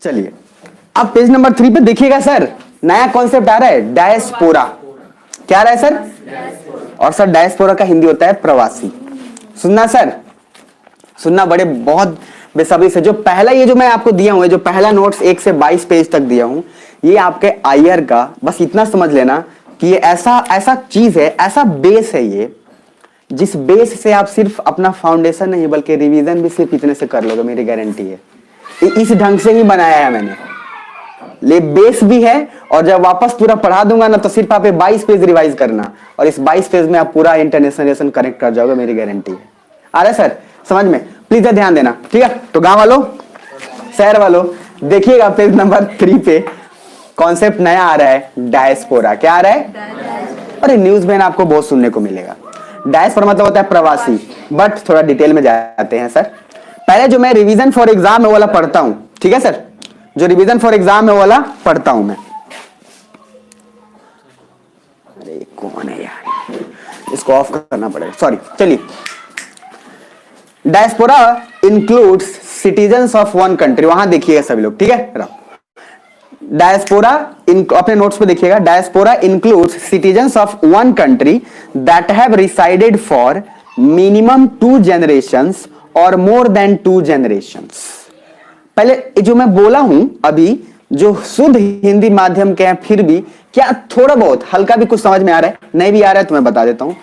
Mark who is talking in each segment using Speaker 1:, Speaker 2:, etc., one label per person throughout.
Speaker 1: चलिए अब page number 3 पे देखिएगा सर, नया कॉन्सेप्ट आ रहा है डायस्पोरा। क्या आ रहा है सर? और सर डायस्पोरा का हिंदी होता है प्रवासी। सुनना सर, सुनना बड़े बहुत बेसब्री से। जो पहला ये जो मैं आपको दिया हूं, जो पहला नोट्स 1 से 22 पेज तक दिया हूं, ये आपके आईआर का, बस इतना समझ लेना कि ये ऐसा चीज है, ऐसा बेस है ये, जिस बेस से आप सिर्फ अपना फाउंडेशन नहीं बल्कि रिवीजन भी सिर्फ इतने से कर लोगे, मेरी गारंटी है। इस ढंग से ही बनाया है मैंने, ले बेस भी है, और जब वापस पूरा पढ़ा दूंगा ना तो सिर्फ आप 22 पेज रिवाइज करना, और इस 22 पेज में आप पूरा इंटरनेशनल कनेक्ट कर जाओगे, मेरी गारंटी है। आ रहा है सर समझ में? प्लीज ध्यान देना, ठीक है? तो गांव वालों, शहर वालों, देखिएगा पेज नंबर 3 पे कॉन्सेप्ट नया आ रहा है डायस्पोरा। क्या आ रहा है? अरे न्यूज में आपको बहुत सुनने को मिलेगा। डायस्पोरा मतलब होता है प्रवासी, बट थोड़ा डिटेल में जाते हैं सर। पहले जो मैं रिवीजन फॉर एग्जाम है वो वाला पढ़ता हूं, ठीक है सर? जो रिवीजन फॉर एग्जाम है वो वाला पढ़ता हूं मैं। अरे कौन है यार, इसको ऑफ करना पड़ेगा, सॉरी। चलिए, diaspora includes citizens of one country, वहां देखिएगा सभी लोग, ठीक है? डायस्पोरा अपने नोट्स पे देखिएगा। Diaspora includes citizens of one country that have resided for minimum 2 generations और मोर देन 2 जनरेशंस। पहले जो मैं बोला हूं अभी, जो शुद्ध हिंदी माध्यम के हैं, फिर भी क्या थोड़ा बहुत हल्का भी कुछ समझ में आ रहा है? नहीं भी आ रहा है तो मैं बता देता हूं,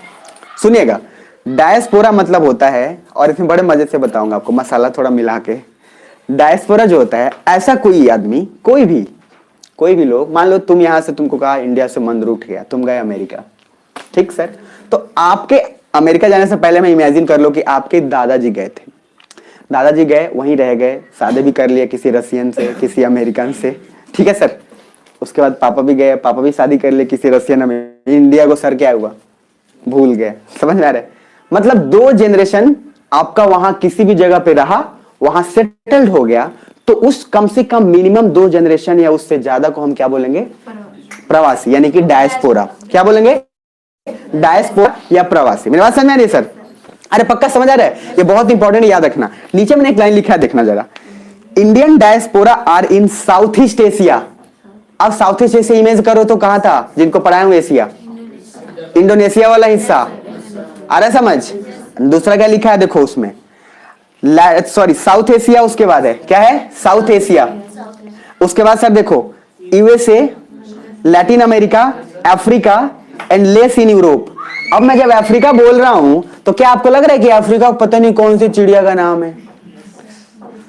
Speaker 1: सुनिएगा। डायस्पोरा मतलब होता है, और इसमें बड़े मजे से बताऊंगा आपको, मसाला थोड़ा मिला के। डायस्पोरा जो होता है, ऐसा कोई आदमी, कोई भी लोग, मान लो तुम यहां से, तुमको कहा इंडिया से मन रूठ गया, तुम गए अमेरिका, ठीक सर? तो आपके अमेरिका जाने से पहले मैं इमेजिन कर लो कि आपके दादाजी गए थे, दादाजी गए, वहीं रह गए, शादी भी कर लिया किसी रशियन से, किसी अमेरिकन से, ठीक है सर? उसके बाद पापा भी गए, पापा भी शादी कर लिए किसी रशियन में, इंडिया को सर क्या हुआ, भूल गए। समझ में आ रहा है? मतलब 2 जनरेशन आपका वहां किसी भी जगह पे रहा, वहां सेटल्ड हो गया, तो उस कम से कम मिनिमम 2 जनरेशन या उससे ज्यादा को हम क्या बोलेंगे? प्रवासी, यानी कि डायस्पोरा। क्या बोलेंगे? डायस्पोरा या प्रवासी। मेरी बात समझ में आ रही है सर? अरे पक्का समझ आ रहा है? ये बहुत इंपॉर्टेंट, याद रखना। नीचे मैंने एक लाइन लिखा है, देखना जरा। Indian diaspora are in South East Asia. अब साउथ ईस्ट एशिया इमेज करो तो कहां था, जिनको पढ़ाया हूं? एशिया, इंडोनेशिया वाला हिस्सा। आ रहा है समझ? दूसरा क्या लिखा है देखो उसमें, सॉरी साउथ एशिया, उसके बाद है क्या है? South Asia. उसके बाद सर देखो, USA, Latin America, Africa and less in Europe. अब मैं जब अफ्रीका बोल रहा हूं तो क्या आपको लग रहा है कि अफ्रीका पता नहीं कौन सी चिड़िया का नाम है?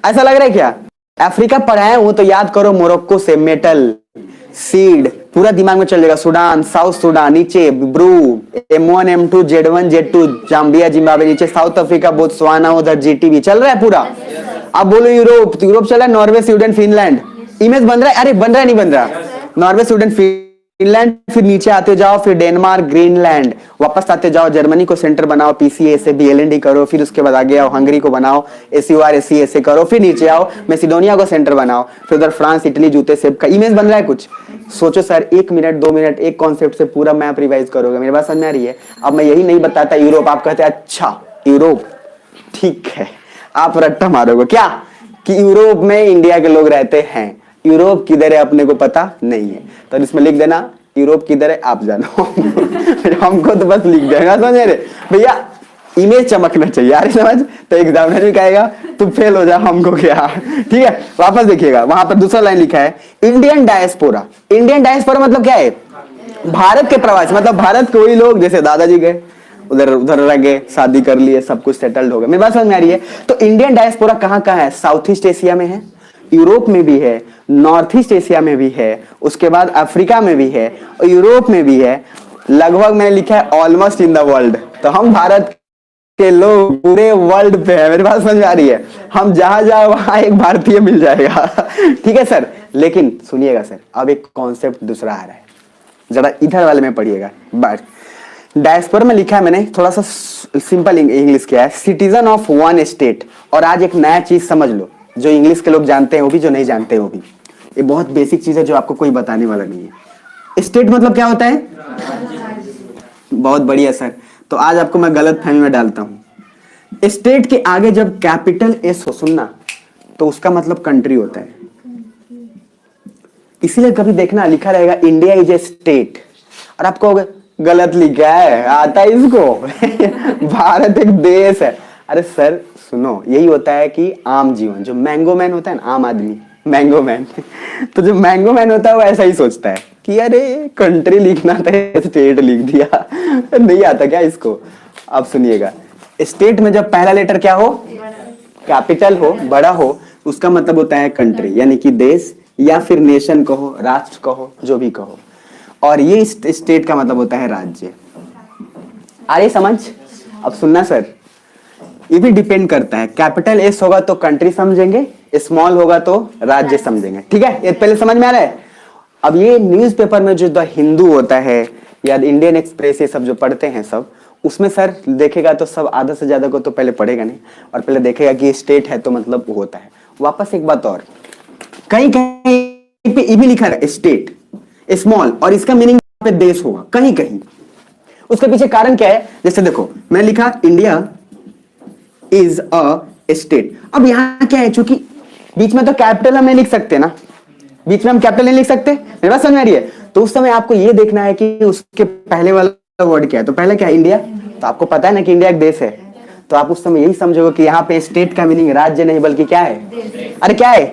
Speaker 1: ऐसा लग रहा है क्या? अफ्रीका पढ़ाया हूं तो याद करो, मोरक्को से मेटल, सीड, पूरा दिमाग में चलेगा। सूडान, साउथ सूडान, नीचे ब्रू, M1 M2 Z1 Z2, Zambia Zimbabwe, नीचे साउथ अफ्रीका, बोत्सवाना, उधर GTV चल रहा है पूरा। अब बोलो यूरोप, तो यूरोप चला है नॉर्वे, स्वीडन, फिनलैंड। इमेज बन रहा है? अरे बन रहा है, नहीं बन रहा? नॉर्वे, स्वीडन, फिनलैंड, फिर नीचे आते जाओ, फिर डेनमार्क, ग्रीनलैंड, वापस आते जाओ, जर्मनी को सेंटर बनाओ, PCA से BLND करो, फिर उसके बाद आगे आओ, हंगरी को बनाओ, ACOR SCA करो, फिर नीचे आओ, मैसिडोनिया को सेंटर बनाओ, फिर उधर फ्रांस, इटली, जूते सेब का। इमेज बन रहा है कुछ? सोचो सर, 1 मिनट 2 मिनट एक कॉन्सेप्ट से पूरा मैप रिवाइज करोगे। मेरी बात समझ में आ रही है? अब मैं यही नहीं बताता यूरोप, आप कहते हैं अच्छा यूरोप, ठीक है, आप रट्टा मारोगे क्या कि यूरोप में इंडिया के लोग रहते हैं। यूरोप किधर है अपने को पता नहीं है, तो इसमें लिख देना यूरोप किधर है आप जानो। हमको तो बस लिख देगा, समझ रहे भैया? इमेज चमकना चाहिए यार, समझ? तो एग्जामिनर भी कहेगा तुम फेल हो जा, हमको क्या, ठीक है? वापस देखिएगा, वहां पर दूसरा लाइन लिखा है इंडियन डायस्पोरा। इंडियन डायस्पोरा मतलब क्या है? भारत के प्रवासी, मतलब भारत के वही लोग जैसे दादाजी गए, उधर रह गए, शादी कर लिए, सब कुछ सेटल्ड हो गया। मेरी बात समझ में आ रही है? तो इंडियन डायस्पोरा कहां कहां है? साउथ ईस्ट एशिया में है, यूरोप में भी है, नॉर्थ ईस्ट एशिया में भी है, उसके बाद अफ्रीका में भी है, और यूरोप में भी है, लगभग मैंने लिखा है ऑलमोस्ट इन द वर्ल्ड। तो हम भारत के लोग पूरे वर्ल्ड पे है। मेरी बात समझ में आ रही है? हम जहां जाओ वहां एक भारतीय मिल जाएगा। ठीक है सर? लेकिन सुनिएगा सर, अब एक कॉन्सेप्ट दूसरा आ रहा है, जरा इधर वाले में पढ़िएगा। डायस्पोरा में लिखा है मैंने, थोड़ा सा सिंपल इंग्लिश किया है, सिटीजन ऑफ वन स्टेट। और आज एक नया चीज समझ लो, जो इंग्लिश के लोग जानते हैं वो भी, जो नहीं जानते हैं वो भी। ये बहुत बेसिक चीज है जो आपको कोई बताने वाला नहीं है। स्टेट मतलब क्या होता है? बहुत बढ़िया सर, तो आज आपको मैं गलत फहमी में डालता हूं। स्टेट के आगे जब कैपिटल S हो, सुनना, तो उसका मतलब कंट्री होता है। इसीलिए कभी देखना लिखा रहेगा इंडिया इज ए स्टेट और आप कहोगे गलत लिखा है, आता है इसको भारत एक देश है। अरे सर सुनो, यही होता है कि आम जीवन, जो मैंगो मैन होता है ना, आम आदमी मैंगो मैन तो जो मैंगो मैन होता है वो ऐसा ही सोचता है कि अरे कंट्री लिखना था, स्टेट लिख दिया नहीं आता क्या इसको। अब सुनिएगा, स्टेट में जब पहला लेटर क्या हो, कैपिटल हो, बड़ा हो, उसका मतलब होता है कंट्री, यानी कि देश या फिर नेशन कहो, राष्ट्र कहो, जो भी कहो। और ये स्टेट का मतलब होता है राज्य। आ रही समझ? अब सुनना सर, ये भी डिपेंड करता है, कैपिटल एस होगा तो कंट्री समझेंगे, स्मॉल होगा तो राज्य समझेंगे। ठीक है, ये पहले समझ में आ रहा है। अब ये न्यूज़पेपर में जो द हिंदू होता है या इंडियन एक्सप्रेस, ये सब जो पढ़ते हैं सब, उसमें सर देखेगा तो सब आधा से ज्यादा को तो पहले पढ़ेगा नहीं, और पहले देखेगा कि स्टेट है तो मतलब वो होता है। वापस एक बात और, कहीं कहीं पे ये भी लिखा है स्टेट स्मॉल, और इसका मीनिंग पे देश होगा कहीं कहीं। उसके पीछे कारण क्या है? जैसे देखो, मैं लिखा इंडिया इज अ स्टेट। अब यहां क्या है, चूंकि बीच में तो कैपिटल हम नहीं लिख सकते ना, बीच में हम कैपिटल नहीं लिख सकते, मेरी बात समझ में आ रही है? तो उस समय आपको ये देखना है कि उसके पहले वाला वर्ड क्या है। तो पहले क्या है, इंडिया, तो आपको पता है ना कि इंडिया एक देश है, तो आप उस समय यही समझोगे कि यहाँ पे स्टेट का मीनिंग राज्य नहीं बल्कि क्या है, अरे क्या है,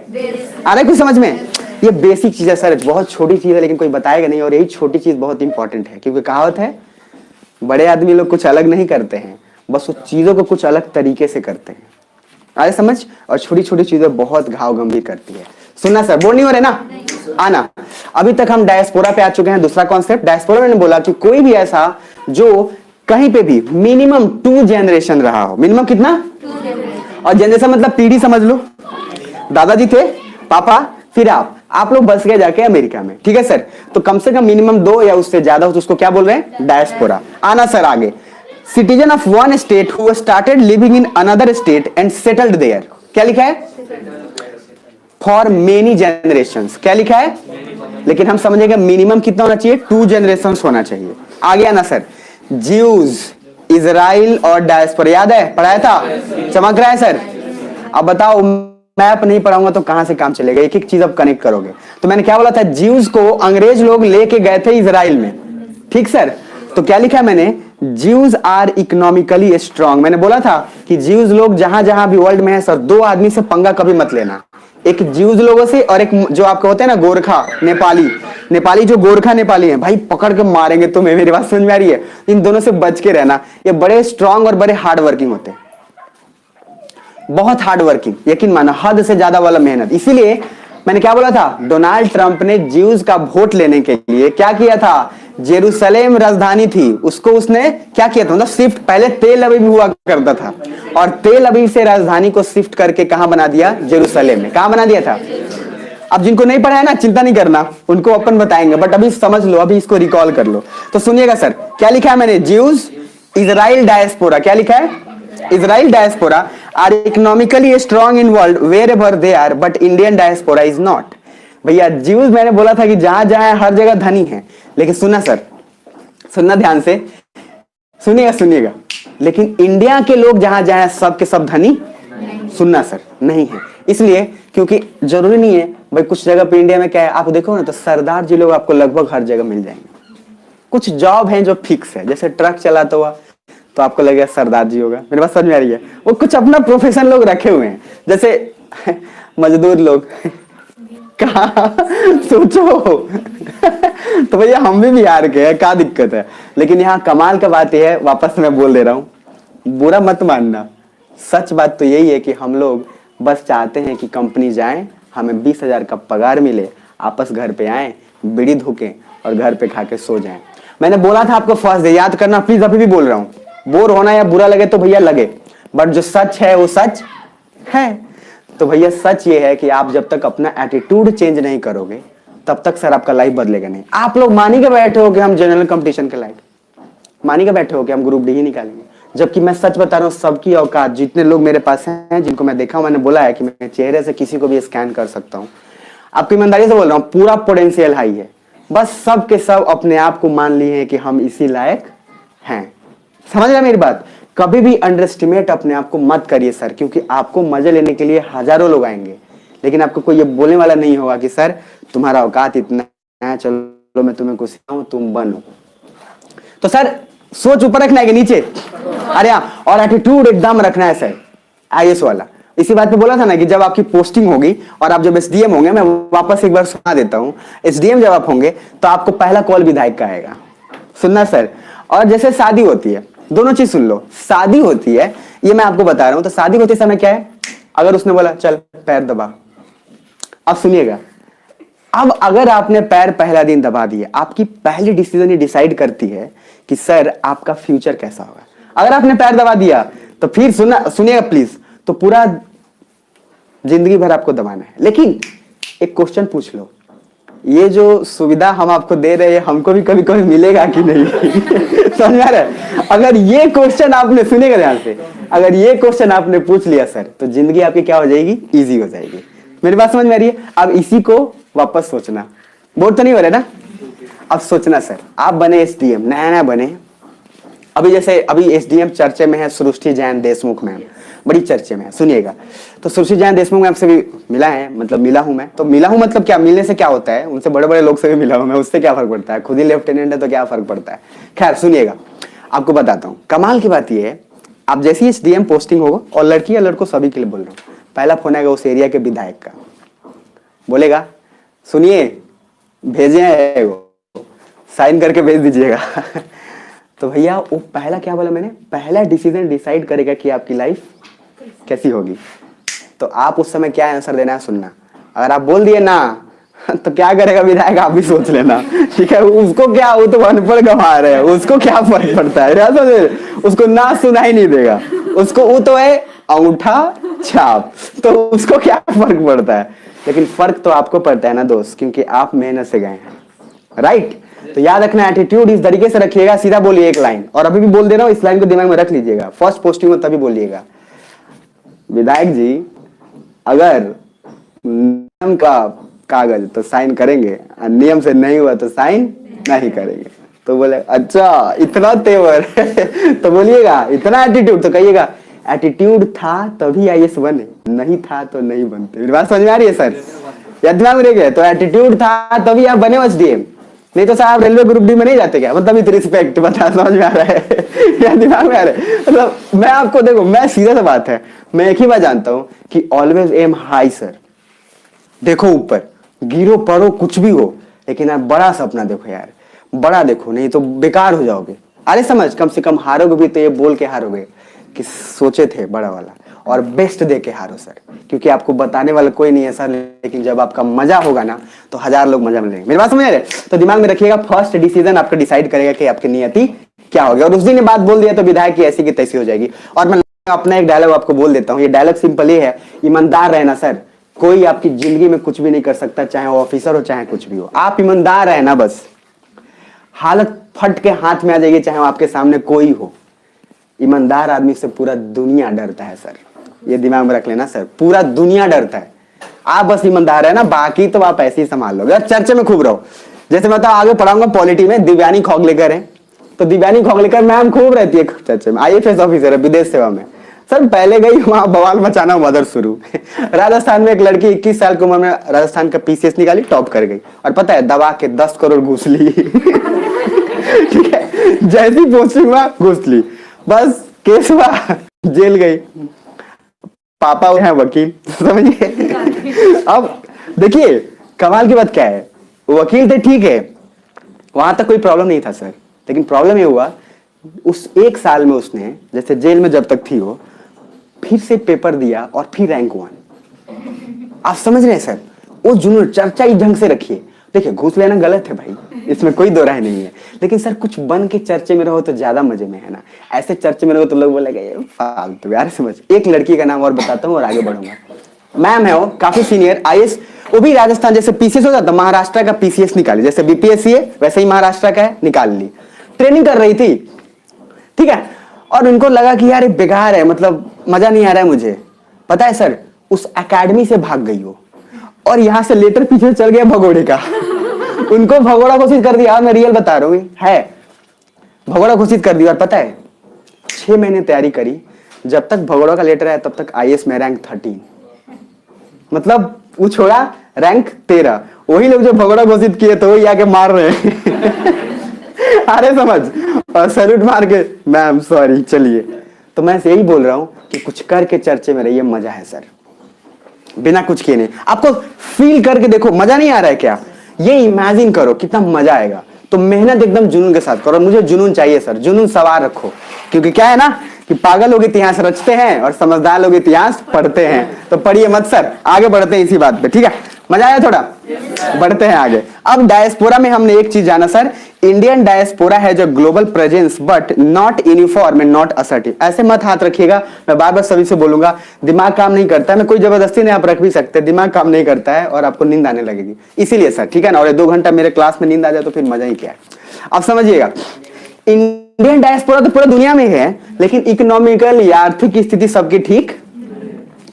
Speaker 1: आ रहा है कुछ समझ में? ये बेसिक चीज है सर, बहुत छोटी चीज है लेकिन कोई बताएगा नहीं, और यही छोटी चीज बहुत इंपॉर्टेंट है, क्योंकि कहावत है बड़े आदमी लोग कुछ अलग नहीं करते हैं, बस उस चीजों को कुछ अलग तरीके से करते हैं। आए समझ? और छोटी छोटी चीजें बहुत घाव गंभीर करती है। सुनना सर, बोल नहीं हो रहे ना, आना। अभी तक हम डायस्पोरा पे आ चुके हैं। दूसरा कॉन्सेप्ट डायस्पोरा, मैंने बोला कि कोई भी ऐसा जो कहीं पे भी मिनिमम 2 जनरेशन रहा हो। मिनिमम कितना? 2 और जनरेशन मतलब पीढ़ी समझ लो, दादाजी थे, पापा, फिर आप लोग बस गए जाके अमेरिका में। ठीक है सर, तो कम से कम मिनिमम 2 या उससे ज्यादा हो तो उसको क्या बोल रहे हैं? डायस्पोरा। आना सर आगे, citizen of one state who started living in another state and settled there. क्या लिखा है? For many generations. क्या लिखा है? लेकिन हम समझेंगे मिनिमम कितना होना चाहिए? 2 जनरेशंस होना चाहिए। आगे आना सर, ज्यूज, इजराइल और डायस्पोरा, याद है, पढ़ाया था, चमक रहा है सर? अब बताओ, मैप नहीं पढ़ाऊंगा तो कहां से काम चलेगा, एक एक चीज अब कनेक्ट करोगे। तो मैंने क्या बोला था, ज्यूज को अंग्रेज लोग लेके गए थे इजराइल में। ठीक सर, तो क्या लिखा है मैंने? Jews are economically strong. मैंने बोला था कि ज्यूज लोग जहां जहां भी वर्ल्ड में है सर, 2 आदमी से पंगा कभी मत लेना, एक ज्यूज लोगों से और एक जो आपके होते हैं ना गोरखा नेपाली, नेपाली जो गोरखा नेपाली हैं, भाई पकड़ के मारेंगे तुम्हें। मेरी बात समझ में आ रही है? इन दोनों से बच के रहना, ये बड़े स्ट्रांग और बड़े हार्ड वर्किंग होते हैं, बहुत हार्ड वर्किंग, यकीन माना, हद से ज्यादा वाला मेहनत। इसीलिए मैंने क्या बोला था, डोनाल्ड ट्रंप ने ज्यूज का वोट लेने के लिए क्या किया था, जेरूसलेम राजधानी थी उसको उसने क्या किया था, मतलब शिफ्ट, पहले तेल अवीव हुआ करता था और तेल अवीव से राजधानी को शिफ्ट करके कहां बना दिया? जेरूसलेम में। कहां बना दिया था? अब जिनको नहीं पढ़ा है ना, चिंता नहीं करना, उनको अपन बताएंगे, बट अभी समझ लो, अभी इसको रिकॉल कर लो। तो सुनिएगा सर, क्या लिखा है मैंने? Jews, Israel, diaspora. क्या लिखा है? Israel diaspora are economically strong in world wherever they are, but Indian diaspora is not. भैया ज्यूज मैंने बोला था कि जहां जहां हर जगह धनी है, लेकिन सुनना सर, सुनना ध्यान से, सुनिएगा, लेकिन इंडिया के लोग जहां जहां सब के सब धनी, सुनना सर, नहीं है। इसलिए क्योंकि जरूरी नहीं है भाई, कुछ जगह पे इंडिया में क्या है, आप देखो ना तो सरदार जी लोग आपको लगभग हर जगह मिल जाएंगे। कुछ जॉब है जो फिक्स है, जैसे ट्रक चलाता हुआ तो आपको लगेगा सरदार जी होगा, मेरे पास समझ में आ रही है? वो कुछ अपना प्रोफेशन लोग रखे हुए हैं, जैसे मजदूर लोग कहा सोचो तो भैया हम भी बिहार के हैं, क्या दिक्कत है? लेकिन यहाँ कमाल का बात यह है, वापस मैं बोल दे रहा हूँ, बुरा मत मानना, सच बात तो यही है कि हम लोग बस चाहते हैं कि कंपनी जाए, हमें 20,000 का पगार मिले, आपस घर पे आए, बीड़ी धुके और घर पे खा के सो जाएं। मैंने बोला था आपको फर्स्ट डे, याद करना प्लीज, अभी भी बोल रहा हूँ, बोर होना या बुरा लगे तो भैया लगे, बट जो सच है वो सच है। तो भैया सच ये है कि आप जब तक अपना एटीट्यूड चेंज नहीं करोगे तब तक सर आपका लाइफ बदलेगा नहीं। आप लोग मानी के बैठे हो कि हम जनरल कंपटीशन के लायक, मानी के बैठे हो कि हम ग्रुप डी ही निकालेंगे, जबकि मैं सच बता रहा हूँ, सबकी औकात, जितने लोग मेरे पास हैं, जिनको मैं देखा हूं, मैंने बोला है कि मैं चेहरे से किसी को भी स्कैन कर सकता हूँ। आपकी ईमानदारी से बोल रहा हूँ, पूरा पोटेंशियल हाई है, बस सब के सब अपने आप को मान लिए हैं कि हम इसी लायक हैं। समझ रहे मेरी बात? कभी भी अंडर एस्टिमेट अपने आप को मत करिए सर, क्योंकि आपको मजे लेने के लिए हजारों लोग आएंगे, लेकिन आपको कोई ये बोलने वाला नहीं होगा कि सर तुम्हारा औकात इतना है, चलो मैं तुम्हें कुछ सिखाऊं, तुम बनो। तो सर सोच ऊपर रखना है कि नीचे? अरे हाँ, और एटीट्यूड एकदम रखना है सर, आईएएस वाला। इसी बात पे बोला था ना कि जब आपकी पोस्टिंग होगी और आप जब एसडीएम होंगे, मैं वापस एक बार सुना देता हूं, एसडीएम जब आप होंगे तो आपको पहला कॉल विधायक का आएगा, सुनना सर। और जैसे शादी होती है, दोनों चीज सुन लो, शादी होती है, ये मैं आपको बता रहा हूं, तो शादी होते समय क्या है, अगर उसने बोला चल पैर दबा, अब सुनिएगा, अब अगर आपने पैर पहला दिन दबा दिया, आपकी पहली डिसीजन ये डिसाइड करती है कि सर आपका फ्यूचर कैसा होगा। अगर आपने पैर दबा दिया तो फिर सुनिएगा प्लीज, तो पूरा जिंदगी भर आपको दबाना है। लेकिन एक क्वेश्चन पूछ लो, ये जो सुविधा हम आपको दे रहे हैं, हमको भी कभी कभी मिलेगा कि नहीं? समझ में आ रहा है? अगर ये क्वेश्चन आपने, सुनेगा ध्यान से, अगर ये क्वेश्चन आपने पूछ लिया सर, तो जिंदगी आपकी क्या हो जाएगी, इजी हो जाएगी। मेरी बात समझ में आ रही है? अब इसी को वापस सोचना, बोर्ड तो नहीं हो रहे ना, अब सोचना सर, आप बने एसडीएम, नया नया बने, अभी जैसे अभी एसडीएम चर्चे में है सृष्टि जैन देशमुख मैम, बड़ी चर्चे में है, सुनिएगा। तो सृष्टि जैन देशमुख मैम से भी मिला है, मतलब मिला हूं मैं, तो मिला हूं मतलब क्या, मिलने से क्या होता है, उनसे बड़े बड़े लोग से भी मिला हूं मैं, उससे क्या फर्क पड़ता है, खुद ही लेफ्टिनेंट है तो क्या फर्क पड़ता है। खैर सुनिएगा, आपको बताता हूँ, कमाल की बात यह है, आप जैसी एसडीएम पोस्टिंग होगा, और लड़की या लड़कों सभी के लिए बोल रहा हूँ, पहला फोन आएगा उस एरिया के विधायक का, बोलेगा सुनिए भेजे हैं वो, साइन करके भेज दीजिएगा। तो भैया वो पहला क्या बोला मैंने, पहला डिसीजन डिसाइड करेगा कि आपकी लाइफ कैसी होगी। तो आप उस समय क्या आंसर देना है सुनना, अगर आप बोल दिए ना तो क्या करेगा विधायक, आप भी सोच लेना, ठीक है। उसको क्या, वो तो अनपढ़ गंवा रहे हैं, उसको क्या फर्क पड़ता है, उसको ना सुना ही नहीं देगा, उसको वो तो है अंगूठा छाप, तो उसको क्या फर्क पड़ता है। लेकिन फर्क तो आपको पड़ता है ना दोस्त, क्योंकि आप मेहनत से गए हैं, राइट। तो याद रखना, एटीट्यूड इस तरीके से रखिएगा, सीधा बोलिए एक लाइन, और अभी भी बोल दे रहा हूं, इस लाइन को दिमाग में रख लीजिएगा, फर्स्ट पोस्टिंग में तभी बोलिएगा, विधायक जी अगर नियम का कागज तो साइन करेंगे, नियम से नहीं हुआ तो साइन नहीं करेंगे। तो बोले अच्छा इतना तेवर। तो बोलिएगा इतना एटीट्यूड, तो कहिएगा एटीट्यूड था तभी आईएएस बने, नहीं था तो नहीं बनते। मेरी बात समझ में आ रही है सर, या दिमाग में रह गया? तो एटीट्यूड था तभी आप बने एसडीएम, नहीं तो साहब रेलवे ग्रुप डी में नहीं जाते क्या, मतलब विद रिस्पेक्ट, बता समझ में आ रहा है या दिमाग में आ रहा है? मतलब मैं आपको देखो, मैं सीधा सा बात है, मैं एक ही बात जानता हूं कि ऑलवेज एम हाई सर, देखो ऊपर, गिरो पड़ो कुछ भी हो, लेकिन आप बड़ा सपना देखो यार, बड़ा देखो, नहीं तो बेकार हो जाओगे। अरे समझ, कम से कम हारोगे भी तो ये बोल के हारोगे कि सोचे थे बड़ा वाला, और बेस्ट दे के हारो सर, क्योंकि आपको बताने वाला कोई नहीं है सर, लेकिन जब आपका मजा होगा ना तो हजार लोग मजा मिलेंगे। मेरी बात समझ रहे? तो दिमाग में रखिएगा, फर्स्ट डिसीजन आपका डिसाइड करेगा कि आपकी नियति क्या होगी, और उस दिन ये बात बोल दिया तो विधायक की ऐसी की तैसी हो जाएगी। और मैं अपना एक डायलॉग आपको बोल देता हूँ, ये डायलॉग सिंपल ही है, ईमानदार रहना सर, कोई आपकी जिंदगी में कुछ भी नहीं कर सकता, चाहे वो ऑफिसर हो चाहे कुछ भी हो, आप ईमानदार रहना बस, हालत फट के हाथ में आ जाएगी चाहे वो आपके सामने कोई हो। ईमानदार आदमी से पूरा दुनिया डरता है सर, ये दिमाग में रख लेना सर, पूरा दुनिया डरता है, आप बस ईमानदार है ना, बाकी तो आप ऐसे ही संभाल लोगे। चर्चे में खूब रहो, जैसे मैं तो आगे पढ़ाऊंगा पॉलिटी में, दिव्यानी खोगलेकर है, तो दिव्यानी खोगलेकर मैम खूब रहती है चर्चे में, आईएफएस ऑफिसर है विदेश सेवा में सर, पहले गई वहां बवाल मचाना मदर शुरू। राजस्थान में एक लड़की 21 साल की उम्र में राजस्थान का पीसीएस निकाली, टॉप कर गई, और पता है दबा के 10 करोड़ घूस ली। ठीक है, जैसी पोस्टिंग हुआ घूस ली, बस केस हुआ जेल गई, पापा है वकील, समझिए। अब देखिए कमाल की बात क्या है, वकील थे ठीक है, वहां तक कोई प्रॉब्लम नहीं था सर, लेकिन प्रॉब्लम ये हुआ उस एक साल में उसने, जैसे जेल में जब तक थी वो, फिर से पेपर दिया और फिर रैंक 1। आप समझ रहे हैं सर, वो जुनून, चर्चा इस ढंग से रखिए। देखिए घूस लेना गलत है भाई, इसमें कोई दो राय नहीं है, लेकिन सर कुछ बन के चर्चे में रहो तो ज्यादा मजे में है ना, ऐसे चर्चे में रहो तो लोग बोलेंगे ये फालतू यार। समझ, एक लड़की का नाम और बताता हूँ और आगे बढ़ूंगा, मैम है वो, काफी सीनियर आईएएस, वो भी राजस्थान जैसे पीसीएस होता था, महाराष्ट्र का पीसीएस निकाली, जैसे बीपीएससी है वैसे ही महाराष्ट्र का है, निकाल ली, ट्रेनिंग कर रही थी, ठीक है। और उनको लगा कि यार ये बेकार है, मतलब मजा नहीं आ रहा है मुझे, पता है सर उस एकेडमी से भाग गई वो, और यहां से लेटर पीछे चल गया भगोड़े का। उनको भगोड़ा घोषित कर दिया, मैं रियल बता रहा हूं, है भगोड़ा घोषित कर दिया। और पता है 6 महीने तैयारी करी, जब तक भगोड़ा का लेटर आया तब तक आईएएस में रैंक 13, मतलब वो छोड़ा रैंक 13, वही लोग जो भगोड़ा घोषित किए तो वही आके मार रहे हैं अरे समझ, और सैल्यूट मार के मैम सॉरी। चलिए, तो मैं यही बोल रहा हूं कि कुछ करके चर्चे में रहिए, मजा है सर, बिना कुछ किए नहीं। आपको फील करके देखो, मजा नहीं आ रहा है क्या? ये इमेजिन करो कितना मजा आएगा। तो मेहनत एकदम जुनून के साथ करो, मुझे जुनून चाहिए सर, जुनून सवार रखो। क्योंकि क्या है ना कि पागल लोग इतिहास रचते हैं और समझदार लोग इतिहास पढ़ते हैं। तो पढ़िए मत सर, आगे बढ़ते हैं इसी बात पे, ठीक है? मजा आया थोड़ा? बढ़ते हैं आगे। अब डायस्पोरा में हमने एक चीज जाना सर, इंडियन डायस्पोरा है जो global presence but not uniform and not assertive. ऐसे मत हाथ रखिएगा, मैं बार बार सभी से बोलूंगा, दिमाग काम नहीं करता है। मैं कोई जबरदस्ती नहीं, आप रख भी सकते, दिमाग काम नहीं करता है और आपको नींद आने लगेगी, इसीलिए सर, ठीक है ना? और 2 घंटा मेरे क्लास में नींद आ जाए तो फिर मजा ही क्या है। अब समझिएगा, इंडियन डायस्पोरा तो पूरी दुनिया में है, लेकिन इकोनॉमिकल या आर्थिक स्थिति सबकी ठीक,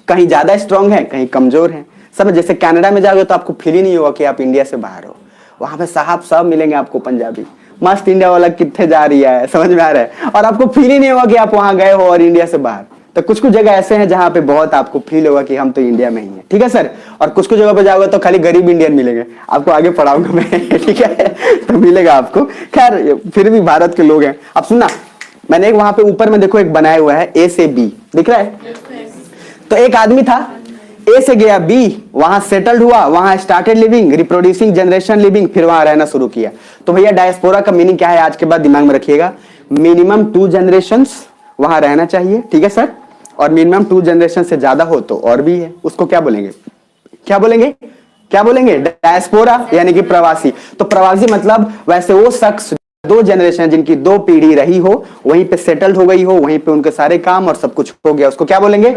Speaker 1: कहीं ज्यादा स्ट्रांग है, कहीं कमजोर है। समझ, जैसे कनाडा में जाओगे तो आपको फील ही नहीं होगा कि आप इंडिया से बाहर हो। वहां पे साहब सब मिलेंगे आपको पंजाबी, मस्त इंडिया वाला कितने जा रही है, समझ में आ रहा है? और आपको फील ही नहीं होगा कि आप वहां गए हो और इंडिया से बाहर। तो कुछ कुछ जगह ऐसे हैं जहां पे बहुत आपको फील होगा कि हम तो इंडिया में ही हैं, ठीक है सर? और कुछ कुछ जगह पे जाओगे तो खाली गरीब इंडियन मिलेंगे, आपको आगे पढ़ाऊंगा मैं ठीक है? तो मिलेगा आपको। खैर, फिर भी भारत के लोग हैं। अब सुनना, मैंने एक वहां पे ऊपर में देखो एक बनाया हुआ है, ए से बी, दिख रहा है? तो एक आदमी था, ए से गया बी, वहां सेटल्ड हुआ, वहां started living, reproducing generation living, फिर वहां रहना शुरू किया। तो भैया डायस्पोरा का मीनिंग क्या है आज के बाद दिमाग में रखिएगा, मिनिमम 2 जनरेशंस वहां रहना चाहिए, ठीक है सर? और मिनिमम 2 जनरेशन से ज्यादा हो तो और भी है, उसको क्या बोलेंगे? क्या बोलेंगे? क्या बोलेंगे? डायस्पोरा, यानी कि प्रवासी। तो प्रवासी मतलब वैसे वो शख्स 2 जनरेशन जिनकी 2 पीढ़ी रही हो, वहीं पे सेटल्ड हो गई हो, वहीं पे उनके सारे काम और सब कुछ हो गया, उसको क्या बोलेंगे?